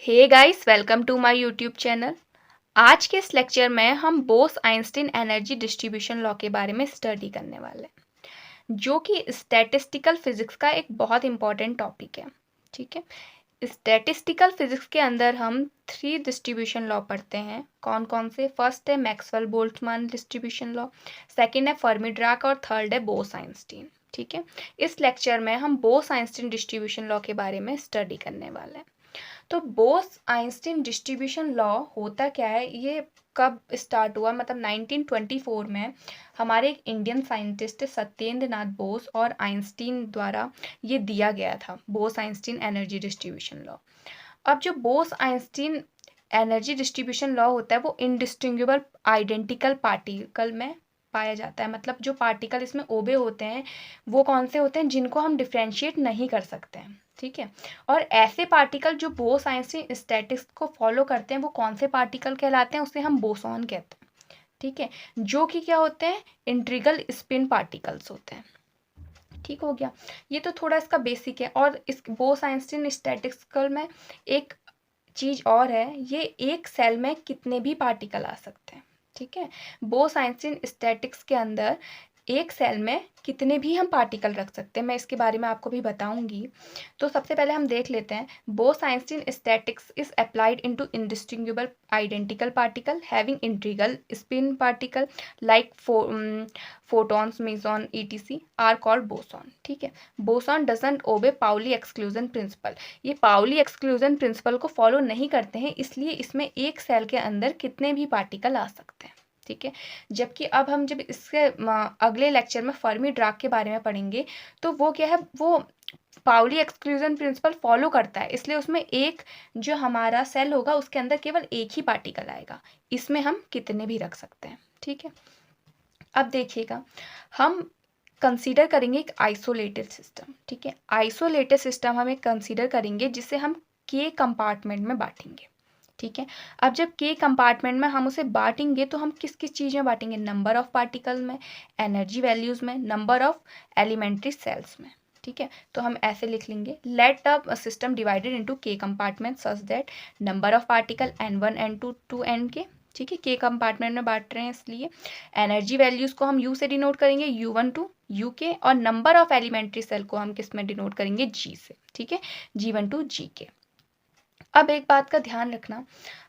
Hey guys, welcome to my YouTube channel. आज के इस लेक्चर में हम Bose Einstein energy distribution law के बारे में स्टडी करने वाले हैं, जो कि स्टैटिस्टिकल फिजिक्स का एक बहुत इंपॉर्टेंट टॉपिक है। ठीक है, स्टैटिस्टिकल फिजिक्स के अंदर हम 3 डिस्ट्रीब्यूशन लॉ पढ़ते हैं। कौन कौन से? फर्स्ट है Maxwell Boltzmann distribution law, second है फर्मी डिराक और थर्ड है बोस आइंस्टीन। ठीक है, इस लेक्चर में हम बोस आइंस्टीन डिस्ट्रीब्यूशन लॉ के बारे में स्टडी करने वाले हैं। तो बोस आइंस्टीन डिस्ट्रीब्यूशन लॉ होता क्या है, ये कब स्टार्ट हुआ? मतलब 1924 में हमारे एक इंडियन साइंटिस्ट सत्येंद्र नाथ बोस और आइंस्टीन द्वारा ये दिया गया था, Bose Einstein energy distribution law. अब जो Bose Einstein energy distribution law होता है वो इंडिस्टिंग्विबल आइडेंटिकल पार्टिकल में पाया जाता है। मतलब जो पार्टिकल इसमें ओबे होते हैं वो कौन से होते हैं? जिनको हम डिफ्रेंशिएट नहीं कर सकते हैं। ठीक है, और ऐसे पार्टिकल जो बोस आइंस्टीन स्टैटिस्टिक्स को फॉलो करते हैं वो कौन से पार्टिकल कहलाते हैं? उसे हम बोसॉन कहते हैं। ठीक है, जो कि क्या होते हैं? इंटीग्रल स्पिन पार्टिकल्स होते हैं। ठीक हो गया, ये तो थोड़ा इसका बेसिक है। और इस बोस आइंस्टीन स्टैटिस्टिकल में एक चीज़ और है, ये एक सेल में कितने भी पार्टिकल आ सकते हैं। ठीक है, बोस आइंस्टीन स्टैटिक्स के अंदर एक सेल में कितने भी हम पार्टिकल रख सकते हैं, मैं इसके बारे में आपको भी बताऊंगी। तो सबसे पहले हम देख लेते हैं, Bose Einstein statics is applied into indistinguishable identical particle having integral spin particle like photons, meson, etc. Are called boson. ठीक है, boson doesn't obey Pauli exclusion principle. ये पाउली एक्सक्लूजन प्रिंसिपल को फॉलो नहीं करते हैं, इसलिए इसमें एक सेल के अंदर कितने भी पार्टिकल आ सकते हैं। ठीक है, जबकि अब हम जब इसके अगले लेक्चर में फर्मी डिराक के बारे में पढ़ेंगे तो वो क्या है, वो पाउली एक्सक्लूजन प्रिंसिपल फॉलो करता है, इसलिए उसमें एक जो हमारा सेल होगा उसके अंदर केवल एक ही पार्टिकल आएगा, इसमें हम कितने भी रख सकते हैं। ठीक है, अब देखिएगा, हम कंसीडर करेंगे एक आइसोलेटेड सिस्टम। ठीक है, आइसोलेटेड सिस्टम हम एक कंसीडर करेंगे जिसे हम के कंपार्टमेंट में बांटेंगे। ठीक है, अब जब के कंपार्टमेंट में हम उसे बांटेंगे तो हम किस किस चीज़ में बांटेंगे? नंबर ऑफ पार्टिकल में, एनर्जी वैल्यूज़ में, नंबर ऑफ एलिमेंट्री सेल्स में। ठीक है, तो हम ऐसे लिख लेंगे, let the system divided into K compartment such that number of particle n1 n2 to n K. ठीक है, के कंपार्टमेंट में बांट रहे हैं इसलिए एनर्जी वैल्यूज़ को हम यू से डिनोट करेंगे, u1 टू यू के, और नंबर ऑफ एलिमेंट्री सेल को हम किस में डिनोट करेंगे? जी से। ठीक है, g1 टू जी के। अब एक बात का ध्यान रखना,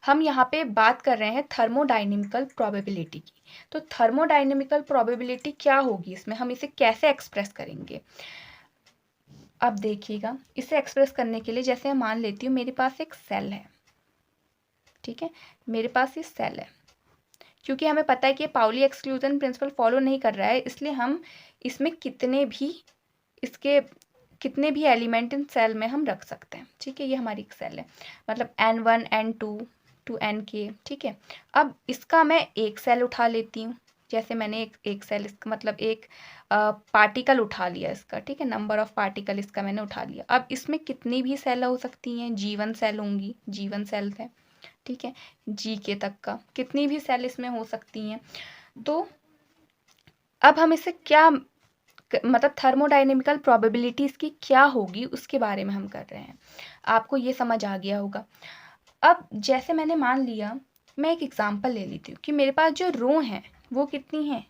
हम यहाँ पे बात कर रहे हैं थर्मोडाइनेमिकल प्रोबेबिलिटी की। तो थर्मोडाइनेमिकल प्रोबेबिलिटी क्या होगी इसमें, हम इसे कैसे एक्सप्रेस करेंगे? अब देखिएगा, इसे एक्सप्रेस करने के लिए जैसे मैं मान लेती हूँ मेरे पास एक सेल है। ठीक है, मेरे पास ये सेल है, क्योंकि हमें पता है कि ये पाउली एक्सक्लूजन प्रिंसिपल फॉलो नहीं कर रहा है, इसलिए हम इसमें इसके कितने भी एलिमेंट इन सेल में हम रख सकते हैं। ठीक है, ये हमारी एक सेल है, मतलब n1 n2 to n K. ठीक है, अब इसका मैं एक सेल उठा लेती हूँ, जैसे मैंने एक सेल, इसका मतलब एक पार्टिकल उठा लिया इसका। ठीक है, नंबर ऑफ पार्टिकल इसका मैंने उठा लिया। अब इसमें कितनी भी सेल हो सकती हैं? g1 सेल होंगी, g1 सेल है। ठीक है, जी के तक का कितनी भी सेल इसमें हो सकती हैं। तो अब हम इसे क्या मतलब थर्मोडाइनेमिकल प्रोबेबिलिटीज की क्या होगी उसके बारे में हम कर रहे हैं, आपको ये समझ आ गया होगा। अब जैसे मैंने मान लिया, मैं एक एग्जांपल ले लेती हूँ कि मेरे पास जो रो हैं वो कितनी हैं?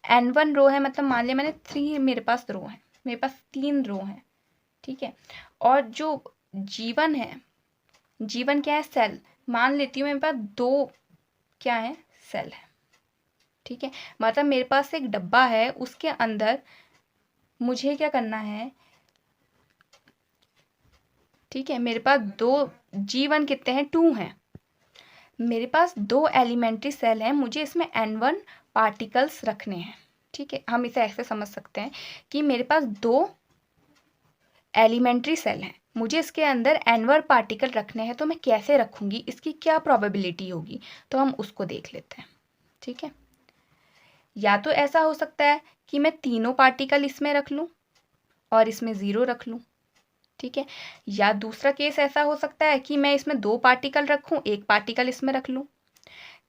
n1 रो है, मतलब मान लिया मैंने 3 मेरे पास रो है, मेरे पास 3 रो हैं। ठीक है, और जो g1 है, g1 क्या है? सेल। मान लेती हूँ मेरे पास 2 क्या है? सेल है। ठीक है, मतलब मेरे पास एक डब्बा है, उसके अंदर मुझे क्या करना है? ठीक है, मेरे पास 2 g1 कितने हैं? 2 हैं। मेरे पास 2 एलिमेंट्री सेल हैं, मुझे इसमें n1 पार्टिकल्स रखने हैं। ठीक है, हम इसे ऐसे समझ सकते हैं कि मेरे पास 2 एलिमेंट्री सेल हैं, मुझे इसके अंदर n1 पार्टिकल रखने हैं, तो मैं कैसे रखूँगी, इसकी क्या प्रोबेबिलिटी होगी, तो हम उसको देख लेते हैं। ठीक है, या तो ऐसा हो सकता है कि मैं तीनों पार्टिकल इसमें रख लूँ और इसमें 0 रख लूँ। ठीक है, या दूसरा केस ऐसा हो सकता है कि मैं इसमें 2 पार्टिकल रखूँ, 1 पार्टिकल इसमें रख लूँ।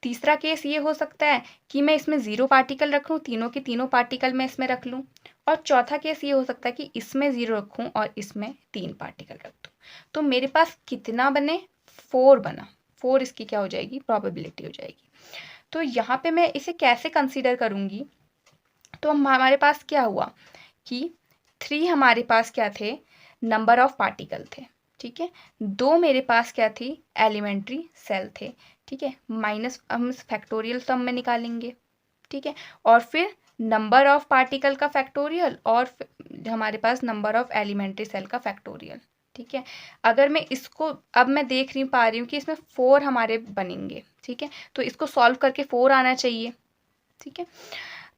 तीसरा केस ये हो सकता है कि मैं इसमें 0 पार्टिकल रखूँ, तीनों के तीनों पार्टिकल मैं इसमें रख लूँ। और चौथा केस ये हो सकता है कि इसमें 0 रखूँ और इसमें 3 पार्टिकल रख दूँ। तो मेरे पास कितना बने? 4 बना, 4 इसकी क्या हो जाएगी, प्रोबेबिलिटी हो जाएगी। तो यहाँ पे मैं इसे कैसे कंसीडर करूँगी, तो हमारे पास क्या हुआ कि 3 हमारे पास क्या थे, नंबर ऑफ पार्टिकल थे, ठीक है। 2 मेरे पास क्या थी, एलिमेंट्री सेल थे, ठीक है। माइनस हम फैक्टोरियल सम में निकालेंगे, ठीक है। और फिर नंबर ऑफ पार्टिकल का फैक्टोरियल और हमारे पास नंबर ऑफ एलिमेंट्री सेल का फैक्टोरियल, ठीक है। अगर मैं इसको अब मैं देख नहीं पा रही हूँ कि इसमें 4 हमारे बनेंगे, ठीक है। तो इसको सॉल्व करके 4 आना चाहिए, ठीक है।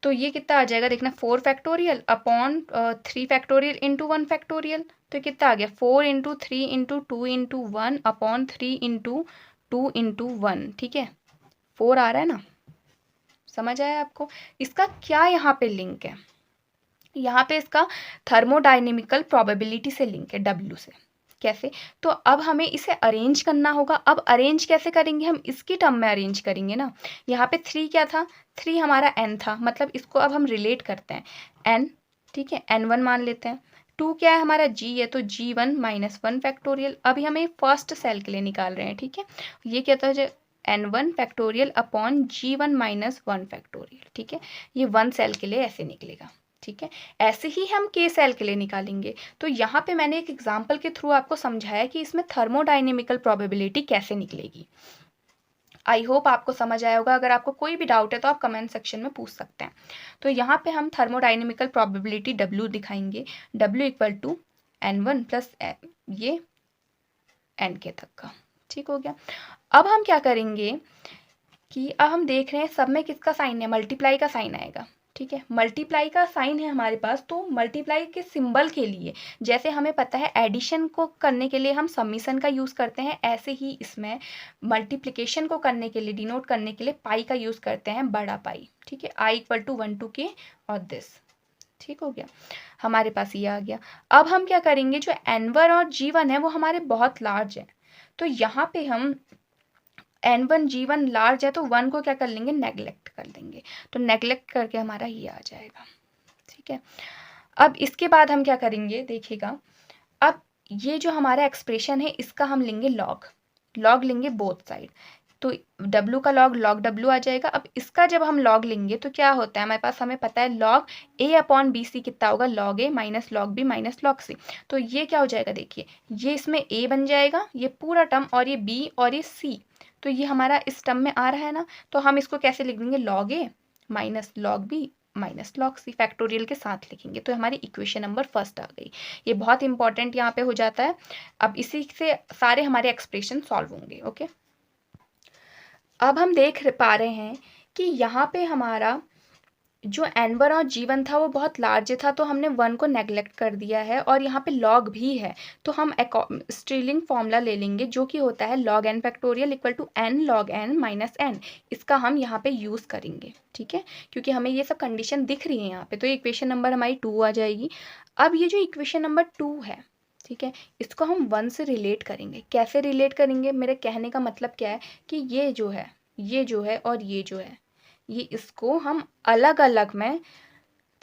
तो ये कितना आ जाएगा, देखना, 4 factorial upon 3 factorial into 1 factorial. तो कितना आ गया, 4 into 3 into 2 into 1 upon 3 into 2 into 1, ठीक है। 4 आ रहा है ना, समझ आया आपको। इसका क्या यहाँ पे लिंक है, यहाँ पे इसका थर्मोडायनेमिकल प्रोबेबिलिटी से लिंक है, डब्ल्यू से। कैसे, तो अब हमें इसे अरेंज करना होगा। अब अरेंज कैसे करेंगे, हम इसकी टर्म में अरेंज करेंगे ना। यहाँ पे 3 क्या था, 3 हमारा n था, मतलब इसको अब हम रिलेट करते हैं n, ठीक है, n1 मान लेते हैं। 2 क्या है हमारा, g है, तो g1 माइनस 1 फैक्टोरियल। अभी हमें फर्स्ट सेल के लिए निकाल रहे हैं, ठीक है। ये क्या था, n1 factorial upon g1 minus 1 factorial, ठीक है। ये 1 सेल के लिए ऐसे निकलेगा, ठीक है। ऐसे ही हम के सेल के लिए निकालेंगे। तो यहाँ पे मैंने एक एग्जांपल के थ्रू आपको समझाया कि इसमें थर्मोडायनेमिकल प्रोबेबिलिटी कैसे निकलेगी। आई होप आपको समझ आया होगा। अगर आपको कोई भी डाउट है तो आप कमेंट सेक्शन में पूछ सकते हैं। तो यहाँ पे हम थर्मोडायनेमिकल प्रोबेबिलिटी W दिखाएंगे, W equal to N1 plus ये N के तक का, ठीक हो गया। अब हम क्या करेंगे कि अब हम देख रहे हैं सब में किसका साइन है, मल्टीप्लाई का साइन आएगा, ठीक है। मल्टीप्लाई का साइन है हमारे पास, तो मल्टीप्लाई के सिंबल के लिए, जैसे हमें पता है एडिशन को करने के लिए हम समीशन का यूज़ करते हैं, ऐसे ही इसमें मल्टीप्लिकेशन को करने के लिए, डिनोट करने के लिए पाई का यूज़ करते हैं, बड़ा पाई, ठीक है। आई इक्वल टू 1 to k और दिस, ठीक हो गया। हमारे पास ये आ गया। अब हम क्या करेंगे, जो N1 और G1 है वो हमारे बहुत लार्ज है, तो यहाँ पे हम N1 G1 लार्ज है तो 1 को क्या कर लेंगे, नेगलेक्ट कर देंगे। तो नेगलेक्ट करके हमारा ये आ जाएगा, ठीक है। अब इसके बाद हम क्या करेंगे, देखिएगा। अब ये जो हमारा एक्सप्रेशन है इसका हम लेंगे लॉग, लॉग लेंगे बोथ साइड। तो W का लॉग W आ जाएगा। अब इसका जब हम लॉग लेंगे तो क्या होता है हमारे पास, हमें पता है log A upon B C कितना होगा, log A minus log B minus log C। तो ये क्या हो जाएगा, देखिए ये इसमें A बन जाएगा, ये पूरा टर्म, और ये B और ये C, तो ये हमारा इस टर्म में आ रहा है ना। तो हम इसको कैसे लिख देंगे, log A minus log B minus log C, factorial के साथ लिखेंगे। तो हमारी इक्वेशन नंबर फर्स्ट आ गई। ये बहुत इंपॉर्टेंट यहाँ पे हो जाता है। अब इसी से सारे हमारे एक्सप्रेशन सॉल्व होंगे, ओके। अब हम देख पा रहे हैं कि यहाँ पे हमारा जो N1 और G1 था वो बहुत लार्ज था, तो हमने 1 को नेग्लेक्ट कर दिया है, और यहाँ पे लॉग भी है, तो हम स्ट्रीलिंग फॉर्मूला ले लेंगे जो कि होता है log n factorial equal to n log n minus n। इसका हम यहाँ पे यूज़ करेंगे, ठीक है, क्योंकि हमें ये सब कंडीशन दिख रही है यहाँ पे। तो इक्वेशन नंबर हमारी 2 आ जाएगी। अब ये जो इक्वेशन नंबर 2 है, ठीक है, इसको हम 1 से रिलेट करेंगे। कैसे रिलेट करेंगे, मेरे कहने का मतलब क्या है कि ये जो है और ये जो है, ये इसको हम अलग अलग में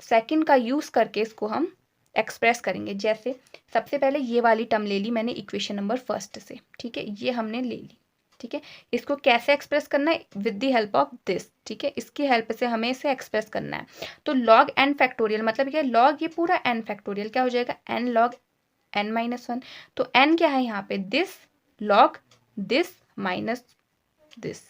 सेकंड का यूज़ करके इसको हम एक्सप्रेस करेंगे। जैसे सबसे पहले ये वाली टर्म ले ली मैंने इक्वेशन नंबर फर्स्ट से, ठीक है, ये हमने ले ली, ठीक है। इसको कैसे एक्सप्रेस करना है, with the help of this, ठीक है, इसकी हेल्प से हमें इसे एक्सप्रेस करना है। तो लॉग n फैक्टोरियल मतलब क्या, लॉग ये पूरा n फैक्टोरियल क्या हो जाएगा, n log n माइनस 1। तो n क्या है यहाँ पे, this log this minus this,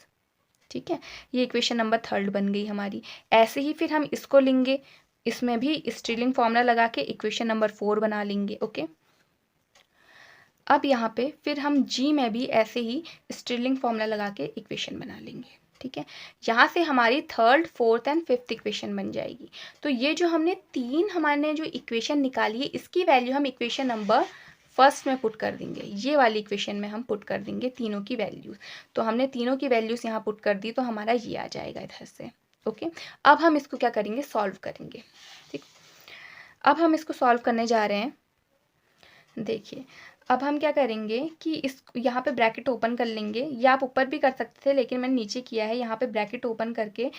ठीक है। ये इक्वेशन नंबर 3 बन गई हमारी। ऐसे ही फिर हम इसको लेंगे, इसमें भी स्ट्रीलिंग फॉर्मूला लगा के इक्वेशन नंबर 4 बना लेंगे, ओके। अब यहाँ पे फिर हम G में भी ऐसे ही स्ट्रीलिंग फॉर्मूला लगा के इक्वेशन बना लेंगे, ठीक है। यहाँ से हमारी 3rd 4th and 5th equation बन जाएगी। तो ये जो हमने 3 हमारे जो इक्वेशन निकाली है, इसकी वैल्यू हम इक्वेशन नंबर फर्स्ट में पुट कर देंगे। ये वाली इक्वेशन में हम पुट कर देंगे तीनों की वैल्यूज़। तो हमने तीनों की वैल्यूज़ यहाँ पुट कर दी, तो हमारा ये आ जाएगा इधर से, ओके। अब हम इसको क्या करेंगे, सॉल्व करेंगे, ठीक। अब हम इसको सॉल्व करने जा रहे हैं। देखिए अब हम क्या करेंगे कि इस यहाँ पे ब्रैकेट ओपन कर लेंगे, या आप ऊपर भी कर सकते थे लेकिन मैंने नीचे किया है। यहाँ पे ब्रैकेट ओपन करके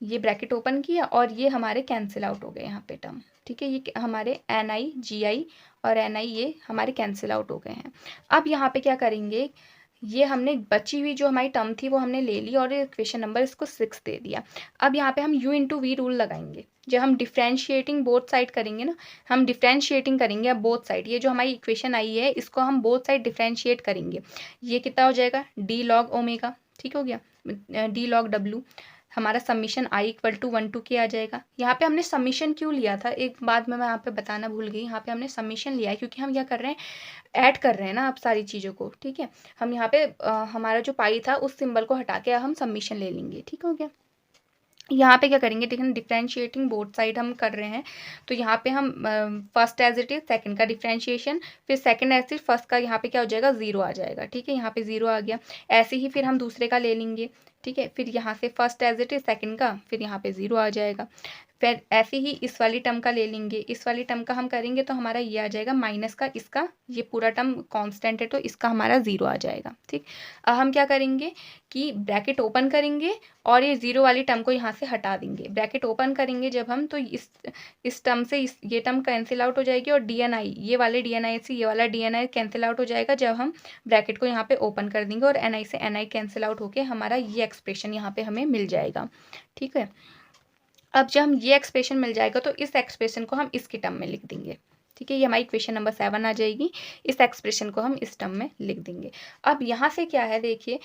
ये ब्रैकेट ओपन किया, और ये हमारे कैंसिल आउट हो गए यहाँ पे टर्म, ठीक है। ये हमारे NI GI और NI ये हमारे कैंसिल आउट हो गए हैं। अब यहाँ पे क्या करेंगे, ये हमने बची हुई जो हमारी टर्म थी वो हमने ले ली और इक्वेशन नंबर इसको 6 दे दिया। अब यहाँ पे हम u इंटू वी रूल लगाएंगे। जब हम डिफ्रेंशिएटिंग बोथ साइड करेंगे ना, हम डिफ्रेंशिएटिंग करेंगे अब बोथ साइड, ये जो हमारी इक्वेशन आई है इसको हम बोथ साइड डिफ्रेंशिएट करेंगे। ये कितना हो जाएगा, डी लॉग ओमेगा, ठीक हो गया, डी लॉग डब्लू, हमारा summation i equal to 1 to k आ जाएगा। यहाँ पे हमने समीशन क्यों लिया था, एक बात मैं यहाँ पे बताना भूल गई, यहाँ पे हमने समीशन लिया है क्योंकि हम क्या कर रहे हैं, ऐड कर रहे हैं ना अब सारी चीज़ों को, ठीक है। हम यहाँ पे हमारा जो पाई था उस सिंबल को हटा के हम समीशन ले लेंगे, ठीक हो गया। यहाँ पे क्या करेंगे, देखिए डिफ्रेंशिएटिंग बोथ साइड हम कर रहे हैं, तो यहाँ पे हम first as it is second का डिफ्रेंशिएशन, फिर सेकंड एज इट फर्स्ट का यहाँ पे क्या हो जाएगा, 0 आ जाएगा, ठीक है, यहाँ पे 0 आ गया। ऐसे ही फिर हम दूसरे का ले लेंगे, ठीक है, फिर यहाँ से first as it is second का, फिर यहाँ पे 0 आ जाएगा। फिर ऐसे ही इस वाली टर्म का ले लेंगे, इस वाली टर्म का हम करेंगे तो हमारा ये आ जाएगा माइनस का इसका, ये पूरा टर्म कांस्टेंट है तो इसका हमारा 0 आ जाएगा, ठीक। अब हम क्या करेंगे कि ब्रैकेट ओपन करेंगे और ये 0 वाली टर्म को यहाँ से हटा देंगे। ब्रैकेट ओपन करेंगे जब हम, तो इस टर्म से ये टर्म कैंसिल आउट हो जाएगी और डी एन आई, ये वाले डी एन आई से ये वाला D N I cancel out हो जाएगा जब हम ब्रैकेट को यहाँ पे ओपन कर देंगे, और एन आई से एन आई कैंसिल आउट होके हमारा ये एक्सप्रेशन यहाँ पे हमें मिल जाएगा, ठीक है। अब जब हम ये एक्सप्रेशन मिल जाएगा तो इस एक्सप्रेशन को हम इसकी टर्म में लिख देंगे, ठीक है, ये हमारी इक्वेशन नंबर 7 आ जाएगी। इस एक्सप्रेशन को हम इस टर्म में लिख देंगे। अब यहाँ से क्या है, देखिए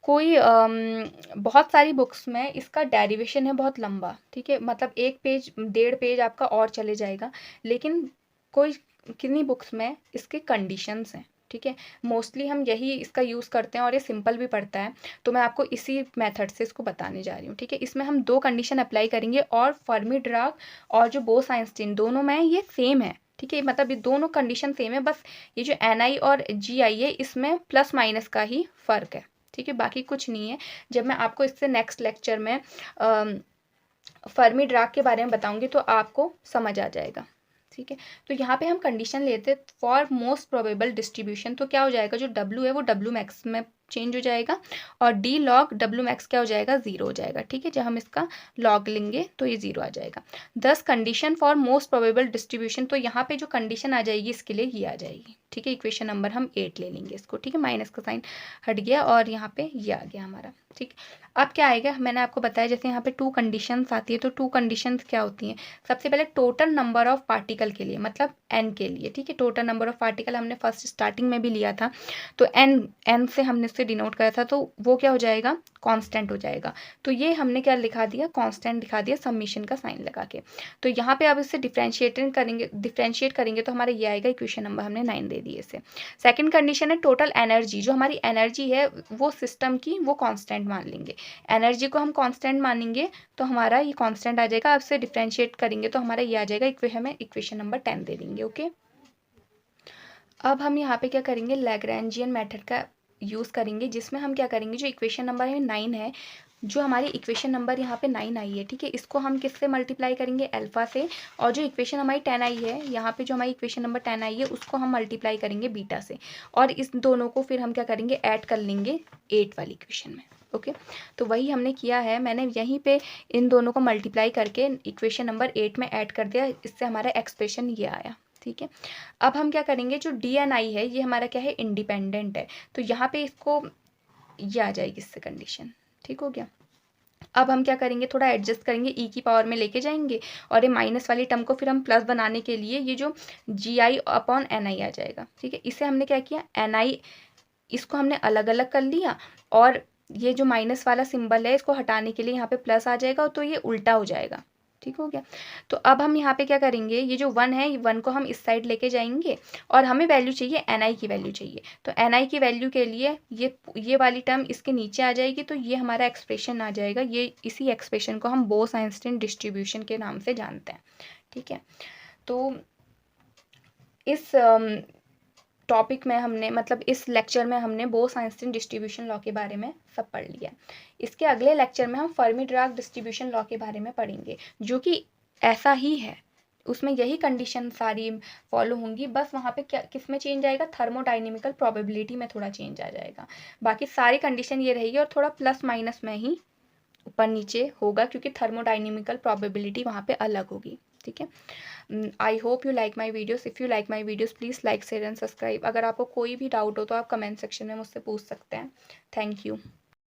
कोई बहुत सारी बुक्स में इसका डेरिवेशन है बहुत लंबा, ठीक है, मतलब 1 पेज 1.5 पेज आपका और चले जाएगा, लेकिन कोई किन्हीं बुक्स में इसके कंडीशंस हैं, ठीक है। मोस्टली हम यही इसका यूज़ करते हैं और ये सिंपल भी पड़ता है, तो मैं आपको इसी मेथड से इसको बताने जा रही हूँ, ठीक है। इसमें हम 2 कंडीशन अप्लाई करेंगे और फर्मी ड्राग और जो बोस-आइंस्टीन दोनों में ये सेम है, ठीक है, मतलब ये दोनों कंडीशन सेम है, बस ये जो एन आई और जी आई है इसमें प्लस माइनस का ही फ़र्क है, ठीक है, बाकी कुछ नहीं है। जब मैं आपको इससे नेक्स्ट लेक्चर में फर्मी ड्राग के बारे में बताऊंगी तो आपको समझ आ जाएगा, ठीक है। तो यहाँ पे हम कंडीशन लेते फॉर मोस्ट प्रोबेबल डिस्ट्रीब्यूशन, तो क्या हो जाएगा, जो W है वो W मैक्स में चेंज हो जाएगा और डी लॉग W मैक्स क्या हो जाएगा, 0 हो जाएगा, ठीक है। जब हम इसका लॉग लेंगे तो ये 0 आ जाएगा। 10 condition for most probable distribution, तो यहाँ पे जो कंडीशन आ जाएगी इसके लिए ये आ जाएगी, ठीक है। इक्वेशन नंबर हम 8 ले लेंगे इसको, ठीक है, माइनस का साइन हट गया और यहाँ पे ये आ गया हमारा, ठीक। अब क्या आएगा, मैंने आपको बताया जैसे यहाँ पे 2 कंडीशंस आती है, तो 2 कंडीशंस क्या होती हैं, सबसे पहले टोटल नंबर ऑफ पार्टिकल के लिए, मतलब n के लिए, ठीक है, टोटल नंबर ऑफ पार्टिकल हमने फर्स्ट स्टार्टिंग में भी लिया था, तो n से हमने इससे डिनोट करा था, तो वो क्या हो जाएगा, कांस्टेंट हो जाएगा। तो ये हमने क्या लिखा दिया, कांस्टेंट दिखा दिया समीशन का साइन लगा के। तो यहाँ पे अब इससे डिफ्रेंशिएट करेंगे तो हमारा ये आएगा, इक्वेशन नंबर हमने 9 दे दिए इसे। सेकंड कंडीशन है टोटल एनर्जी, जो हमारी एनर्जी है वो सिस्टम की वो कांस्टेंट मान लेंगे, एनर्जी को हम कांस्टेंट मानेंगे तो हमारा ये कांस्टेंट आ जाएगा। अब से डिफ्रेंशिएट करेंगे तो हमारा ये आ जाएगा, हमें इक्वेशन नंबर 10 दे देंगे, ओके। अब हम यहाँ पे क्या करेंगे, लैग्रैंजियन मेथड का यूज़ करेंगे, जिसमें हम क्या करेंगे, जो इक्वेशन नंबर है 9 है, जो हमारी इक्वेशन नंबर यहाँ पे 9 आई है, ठीक है, इसको हम किससे मल्टीप्लाई करेंगे, अल्फा से, और जो इक्वेशन हमारी 10 आई है, यहाँ पे जो हमारी इक्वेशन नंबर 10 आई है उसको हम मल्टीप्लाई करेंगे बीटा से, और इस दोनों को फिर हम क्या करेंगे, ऐड कर लेंगे 8 वाली इक्वेशन में, ओके। तो वही हमने किया है, मैंने यहीं पे इन दोनों को मल्टीप्लाई करके इक्वेशन नंबर 8 में ऐड कर दिया, इससे हमारा एक्सप्रेशन ये आया, ठीक है। अब हम क्या करेंगे, जो डी एन आई है ये हमारा क्या है, इंडिपेंडेंट है, तो यहाँ पे इसको ये आ जाएगी इससे कंडीशन, ठीक हो गया। अब हम क्या करेंगे, थोड़ा एडजस्ट करेंगे, ई की पावर में लेके जाएंगे और ये माइनस वाली टर्म को फिर हम प्लस बनाने के लिए ये जो जी आई अपॉन एन आई आ जाएगा, ठीक है। इसे हमने क्या किया, एन आई इसको हमने अलग अलग कर लिया और ये जो माइनस वाला सिंबल है इसको हटाने के लिए यहाँ पे प्लस आ जाएगा, तो ये उल्टा हो जाएगा, ठीक हो गया। तो अब हम यहाँ पे क्या करेंगे, ये जो 1 है, ये 1 को हम इस साइड लेके जाएंगे और हमें वैल्यू चाहिए, एन आई की वैल्यू चाहिए, तो एन आई की वैल्यू के लिए ये वाली टर्म इसके नीचे आ जाएगी, तो ये हमारा एक्सप्रेशन आ जाएगा। ये इसी एक्सप्रेशन को हम बोस-आइंस्टीन डिस्ट्रीब्यूशन के नाम से जानते हैं, ठीक है। तो इस टॉपिक में हमने, मतलब इस लेक्चर में हमने बोस-आइंस्टीन डिस्ट्रीब्यूशन लॉ के बारे में सब पढ़ लिया। इसके अगले लेक्चर में हम फर्मी ड्राग डिस्ट्रीब्यूशन लॉ के बारे में पढ़ेंगे, जो कि ऐसा ही है, उसमें यही कंडीशन सारी फॉलो होंगी, बस वहाँ पे क्या किस में चेंज आएगा, थर्मोडाइनेमिकल प्रोबेबिलिटी में थोड़ा चेंज आ जाएगा, बाकी सारी कंडीशन ये रहेगी और थोड़ा प्लस माइनस में ही ऊपर नीचे होगा, क्योंकि थर्मोडाइनेमिकल प्रोबेबिलिटी वहाँ पे अलग होगी, ठीक है। I hope you like my videos. If you like my videos please like share and subscribe. अगर आपको कोई भी डाउट हो तो आप कमेंट सेक्शन में मुझसे पूछ सकते हैं। Thank you.